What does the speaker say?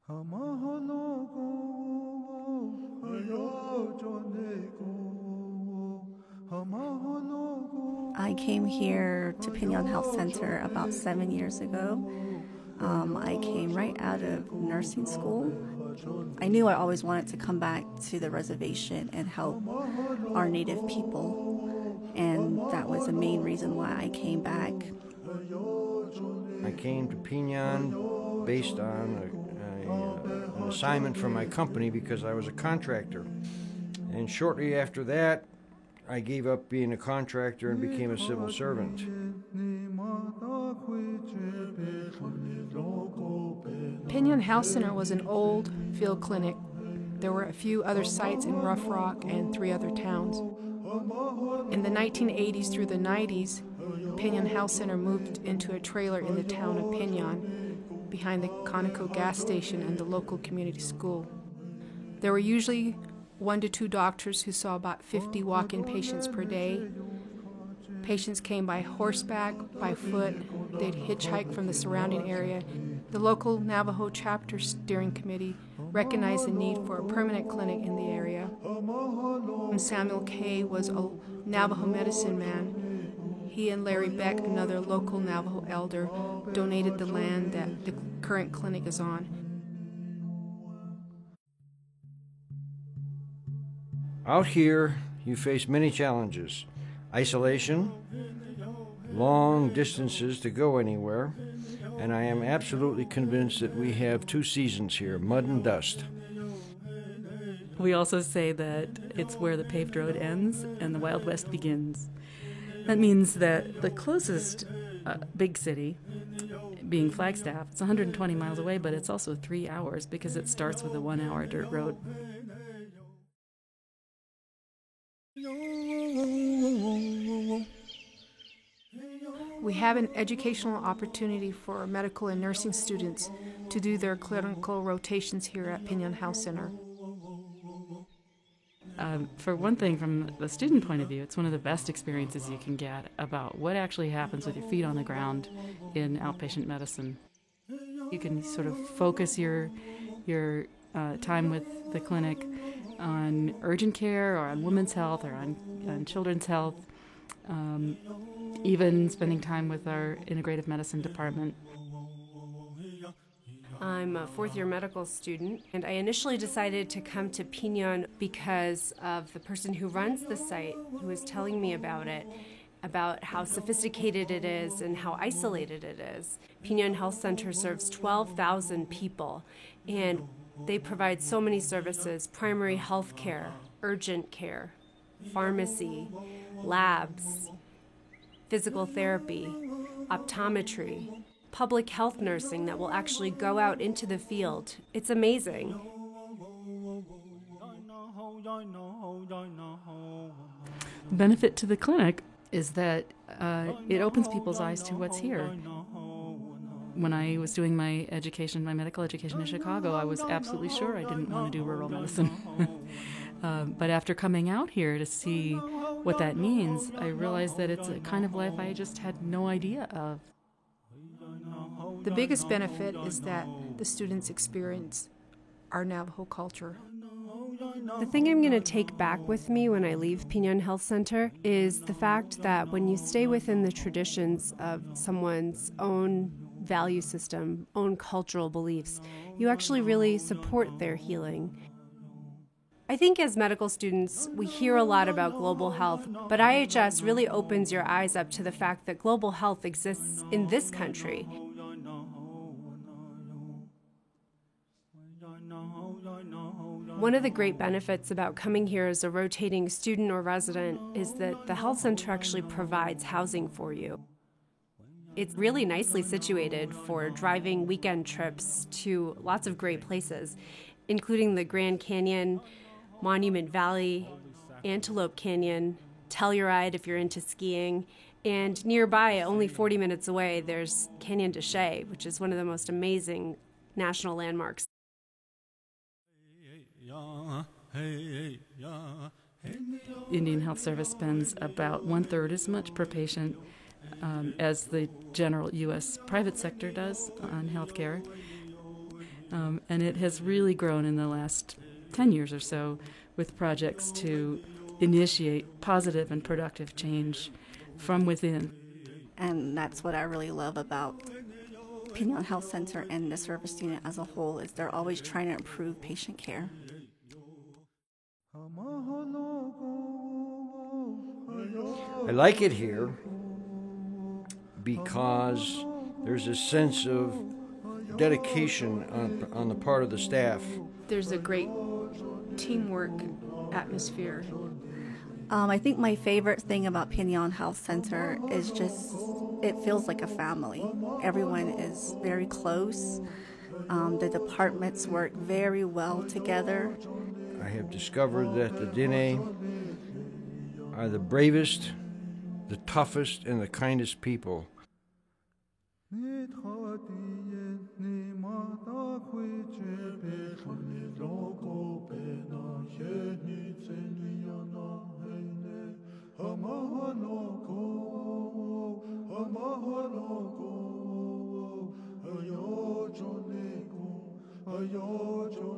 I came here to Pinion Health Center about 7 years ago. I came right out of nursing school. I knew I always wanted to come back to the reservation and help our Native people, and that was the main reason why I came back. I came to Pinion based on an assignment from my company because I was a contractor. And shortly after that, I gave up being a contractor and became a civil servant. Pinion Health Center was an old field clinic. There were a few other sites in Rough Rock and 3 other towns. In the 1980s through the 90s, Pinion Health Center moved into a trailer in the town of Pinion, behind the Conoco gas station and the local community school. There were usually 1 to 2 doctors who saw about 50 walk-in patients per day. Patients came by horseback, by foot. They'd hitchhike from the surrounding area. The local Navajo chapter steering committee recognized the need for a permanent clinic in the area. Samuel Kay was a Navajo medicine man. He and Larry Beck, another local Navajo elder, donated the land that the current clinic is on. Out here, you face many challenges. Isolation, long distances to go anywhere, and I am absolutely convinced that we have 2 seasons here, mud and dust. We also say that it's where the paved road ends and the Wild West begins. That means that the closest big city, being Flagstaff, it's 120 miles away, but it's also 3 hours because it starts with a 1-hour dirt road. We have an educational opportunity for medical and nursing students to do their clinical rotations here at Pinion Health Center. For one thing, from the student point of view, it's one of the best experiences you can get about what actually happens with your feet on the ground in outpatient medicine. You can sort of focus your time with the clinic on urgent care or on women's health or on children's health, even spending time with our integrative medicine department. I'm a 4th-year medical student, and I initially decided to come to Pinion because of the person who runs the site who was telling me about it, about how sophisticated it is and how isolated it is. Pinion Health Center serves 12,000 people, and they provide so many services: primary health care, urgent care, pharmacy, labs, physical therapy, optometry, public health nursing that will actually go out into the field. It's amazing. The benefit to the clinic is that it opens people's eyes to what's here. When I was doing my medical education in Chicago, I was absolutely sure I didn't want to do rural medicine. But after coming out here to see what that means, I realized that it's a kind of life I just had no idea of. The biggest benefit is that the students experience our Navajo culture. The thing I'm going to take back with me when I leave Pinion Health Center is the fact that when you stay within the traditions of someone's own value system, own cultural beliefs, you actually really support their healing. I think as medical students, we hear a lot about global health, but IHS really opens your eyes up to the fact that global health exists in this country. One of the great benefits about coming here as a rotating student or resident is that the health center actually provides housing for you. It's really nicely situated for driving weekend trips to lots of great places, including the Grand Canyon, Monument Valley, Antelope Canyon, Telluride if you're into skiing, and nearby, only 40 minutes away, there's Canyon de Chelly, which is one of the most amazing national landmarks. Indian Health Service spends about 1/3 as much per patient as the general U.S. private sector does on health care. And it has really grown in the last 10 years or so with projects to initiate positive and productive change from within. And that's what I really love about Pinon Health Center and the service unit as a whole, is they're always trying to improve patient care. I like it here because there's a sense of dedication on the part of the staff. There's a great teamwork atmosphere. I think my favorite thing about Pinon Health Center is just it feels like a family. Everyone is very close. The departments work very well together. I have discovered that the Diné are the bravest, the toughest, and the kindest people. Ayo